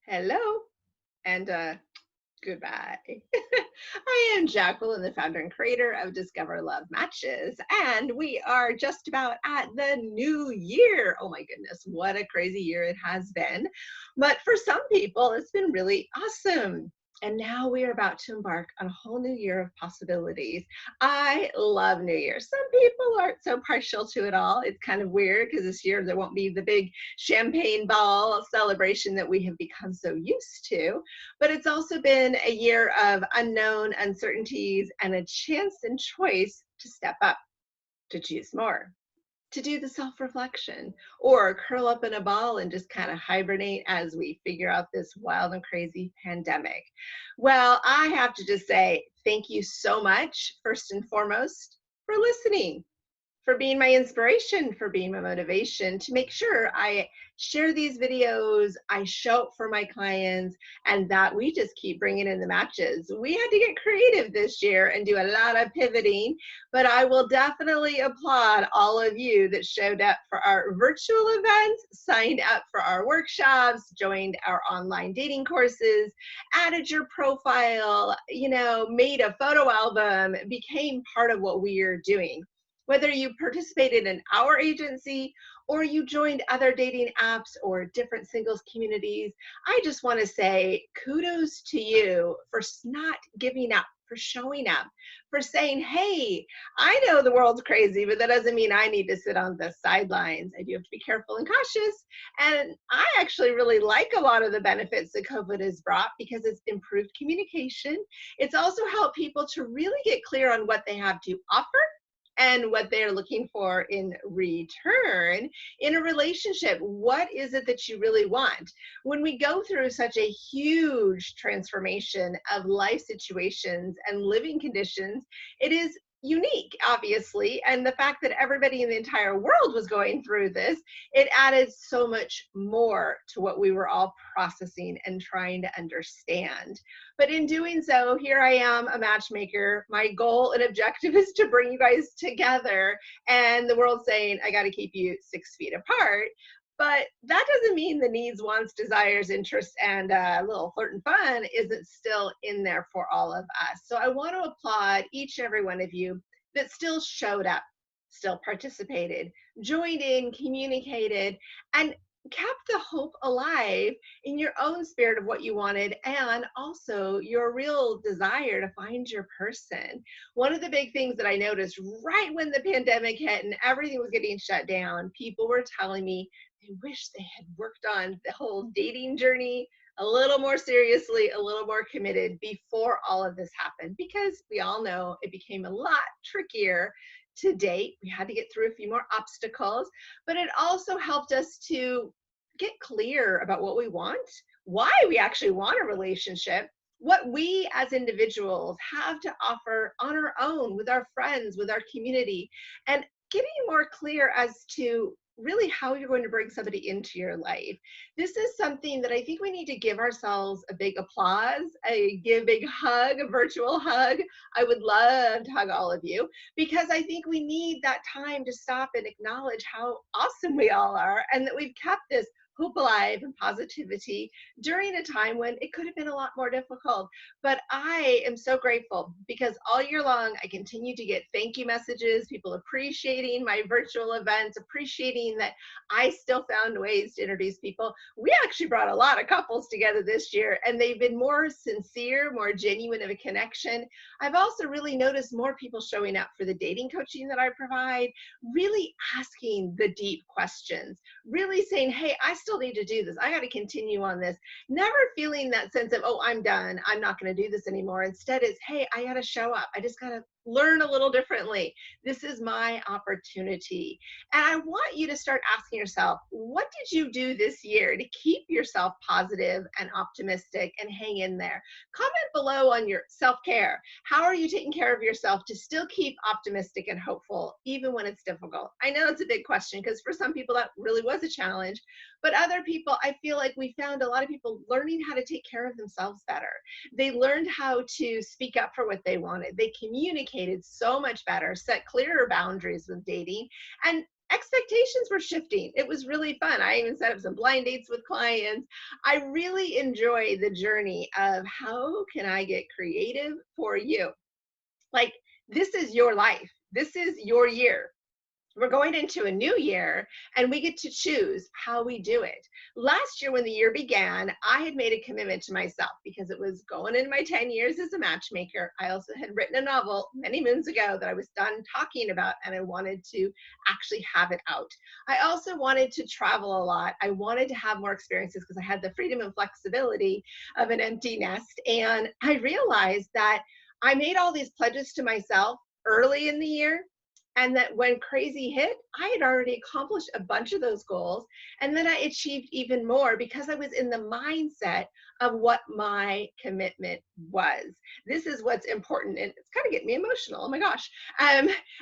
Hello and goodbye. I am Jacqueline, the founder and creator of Discover Love Matches, and we are just about at the new year. Oh my goodness, what a crazy year it has been. But for some people, it's been really awesome. And now we are about to embark on a whole new year of possibilities. I love New Year. Some people aren't so partial to it all. It's kind of weird because this year there won't be the big champagne ball celebration that we have become so used to. But it's also been a year of unknown uncertainties and a chance and choice to step up, to choose more, to do the self reflection, or curl up in a ball and just kind of hibernate as we figure out this wild and crazy pandemic. Well, I have to just say thank you so much, first and foremost, for listening, for being my inspiration, for being my motivation to make sure I share these videos, I show up for my clients, and that we just keep bringing in the matches. We had to get creative this year and do a lot of pivoting, but I will definitely applaud all of you that showed up for our virtual events, signed up for our workshops, joined our online dating courses, added your profile, made a photo album, became part of what we are doing. Whether you participated in our agency or you joined other dating apps or different singles communities, I just want to say kudos to you for not giving up, for showing up, for saying, hey, I know the world's crazy, but that doesn't mean I need to sit on the sidelines. I do have to be careful and cautious. And I actually really like a lot of the benefits that COVID has brought because it's improved communication. It's also helped people to really get clear on what they have to offer and what they're looking for in return in a relationship. What is it that you really want? When we go through such a huge transformation of life situations and living conditions, it is unique, obviously. And the fact that everybody in the entire world was going through this, it added so much more to what we were all processing and trying to understand. But in doing so, here I am, a matchmaker. My goal and objective is to bring you guys together, and the world's saying, I got to keep you 6 feet apart. But that doesn't mean the needs, wants, desires, interests, and a little flirt and fun isn't still in there for all of us. So I want to applaud each and every one of you that still showed up, still participated, joined in, communicated, and kept the hope alive in your own spirit of what you wanted and also your real desire to find your person. One of the big things that I noticed right when the pandemic hit and everything was getting shut down, people were telling me they wish they had worked on the whole dating journey a little more seriously, a little more committed before all of this happened, because we all know it became a lot trickier to date. We had to get through a few more obstacles, but it also helped us to get clear about what we want, why we actually want a relationship, what we as individuals have to offer on our own with our friends, with our community, and getting more clear as to really how you're going to bring somebody into your life. This is something that I think we need to give ourselves a big applause, give a big hug, a virtual hug. I would love to hug all of you because I think we need that time to stop and acknowledge how awesome we all are and that we've kept this hope alive and positivity during a time when it could have been a lot more difficult. But I am so grateful because all year long, I continue to get thank you messages, people appreciating my virtual events, appreciating that I still found ways to introduce people. We actually brought a lot of couples together this year, and they've been more sincere, more genuine of a connection. I've also really noticed more people showing up for the dating coaching that I provide, really asking the deep questions, really saying, hey, I still need to do this. I got to continue on this. Never feeling that sense of, oh, I'm done. I'm not going to do this anymore. Instead, it's, hey, I got to show up. I just got to learn a little differently. This is my opportunity. And I want you to start asking yourself, what did you do this year to keep yourself positive and optimistic and hang in there? Comment below on your self-care. How are you taking care of yourself to still keep optimistic and hopeful, even when it's difficult? I know it's a big question because for some people that really was a challenge, but other people, I feel like we found a lot of people learning how to take care of themselves better. They learned how to speak up for what they wanted. They communicated so much better, set clearer boundaries with dating, and expectations were shifting. It was really fun. I even set up some blind dates with clients. I really enjoy the journey of how can I get creative for you? Like, this is your life. This is your year. We're going into a new year and we get to choose how we do it. Last year, when the year began, I had made a commitment to myself because it was going into my 10 years as a matchmaker. I also had written a novel many moons ago that I was done talking about, and I wanted to actually have it out. I also wanted to travel a lot. I wanted to have more experiences because I had the freedom and flexibility of an empty nest. And I realized that I made all these pledges to myself early in the year, and that when crazy hit, I had already accomplished a bunch of those goals. And then I achieved even more because I was in the mindset of what my commitment was. This is what's important. And it's kind of getting me emotional. Oh my gosh.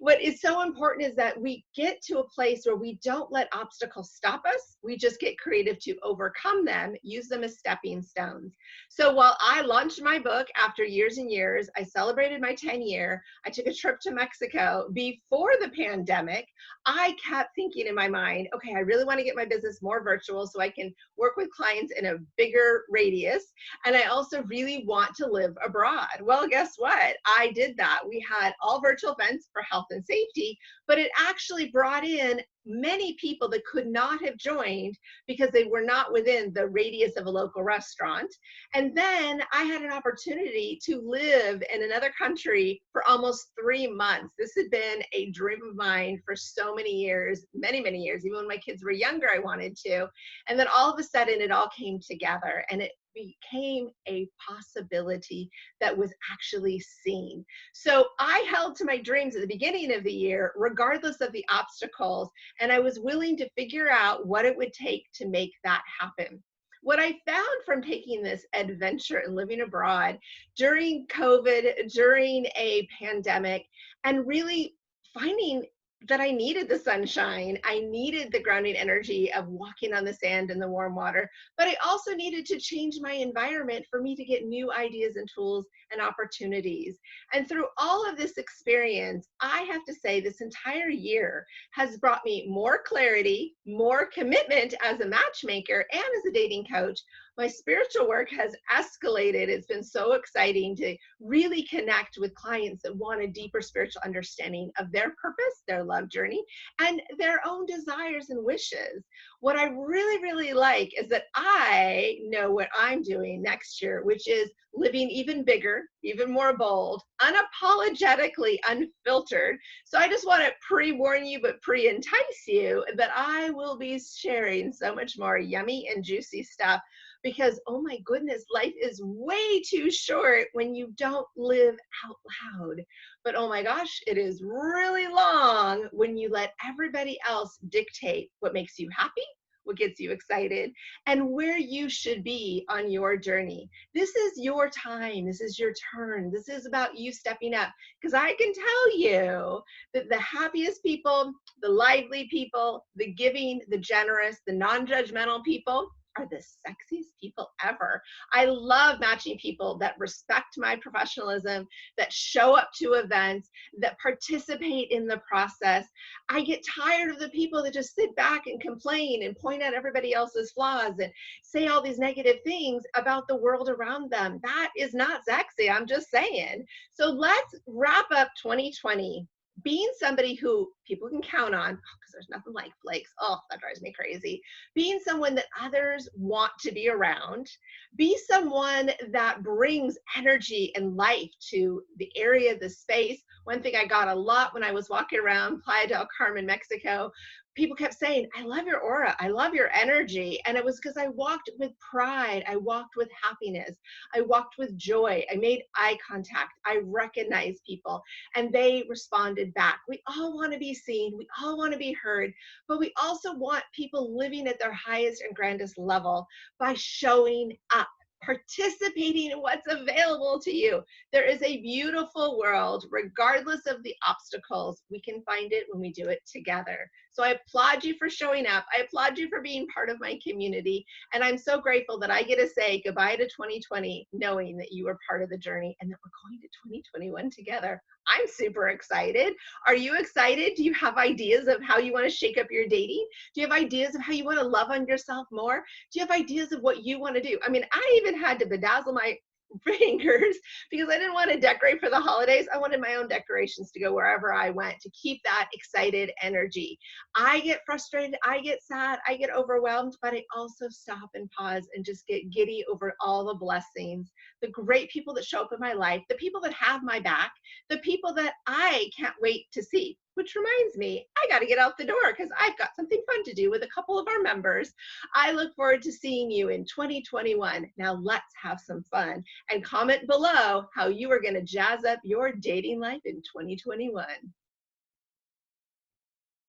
What is so important is that we get to a place where we don't let obstacles stop us. We just get creative to overcome them, use them as stepping stones. So while I launched my book after years and years, I celebrated my 10-year, I took a trip to Mexico before the pandemic. I kept thinking in my mind, okay, I really want to get my business more virtual so I can work with clients in a bigger radius. And I also really want to live abroad. Well, guess what? I did that. We had all virtual events for health and safety, but it actually brought in many people that could not have joined because they were not within the radius of a local restaurant. And then I had an opportunity to live in another country for almost 3 months. This had been a dream of mine for so many years, many, many years. Even when my kids were younger, I wanted to. And then all of a sudden, it all came together and it became a possibility that was actually seen. So I held to my dreams at the beginning of the year, regardless of the obstacles, and I was willing to figure out what it would take to make that happen. What I found from taking this adventure and living abroad during COVID, during a pandemic, and really finding that I needed the sunshine, I needed the grounding energy of walking on the sand in the warm water, but I also needed to change my environment for me to get new ideas and tools and opportunities. And through all of this experience, I have to say this entire year has brought me more clarity, more commitment as a matchmaker and as a dating coach. My spiritual work has escalated. It's been so exciting to really connect with clients that want a deeper spiritual understanding of their purpose, their love journey, and their own desires and wishes. What I really, really like is that I know what I'm doing next year, which is living even bigger, even more bold, unapologetically unfiltered. So I just want to pre-warn you, but pre-entice you that I will be sharing so much more yummy and juicy stuff because, oh my goodness, life is way too short when you don't live out loud. But oh my gosh, it is really long when you let everybody else dictate what makes you happy, what gets you excited, and where you should be on your journey. This is your time. This is your turn. This is about you stepping up. Because I can tell you that the happiest people, the lively people, the giving, the generous, the non-judgmental people are the sexiest people ever. I love matching people that respect my professionalism, that show up to events, that participate in the process. I get tired of the people that just sit back and complain and point out everybody else's flaws and say all these negative things about the world around them. That is not sexy. I'm just saying. So let's wrap up 2020 being somebody who people can count on, because there's nothing like flakes. Oh, that drives me crazy. Being someone that others want to be around. Be someone that brings energy and life to the area, the space. One thing I got a lot when I was walking around Playa del Carmen, Mexico, people kept saying, I love your aura. I love your energy. And it was because I walked with pride. I walked with happiness. I walked with joy. I made eye contact. I recognized people and they responded back. We all want to be seen. We all want to be heard, but we also want people living at their highest and grandest level by showing up, participating in what's available to you. There is a beautiful world, regardless of the obstacles. We can find it when we do it together. So I applaud you for showing up. I applaud you for being part of my community. And I'm so grateful that I get to say goodbye to 2020, knowing that you were part of the journey and that we're going to 2021 together. I'm super excited. Are you excited? Do you have ideas of how you want to shake up your dating? Do you have ideas of how you want to love on yourself more? Do you have ideas of what you want to do? I mean, I even had to bedazzle my fingers because I didn't want to decorate for the holidays. I wanted my own decorations to go wherever I went to keep that excited energy. I get frustrated, I get sad, I get overwhelmed, but I also stop and pause and just get giddy over all the blessings, the great people that show up in my life, the people that have my back, the people that I can't wait to see. Which reminds me, I got to get out the door because I've got something fun to do with a couple of our members. I look forward to seeing you in 2021. Now let's have some fun and comment below how you are going to jazz up your dating life in 2021.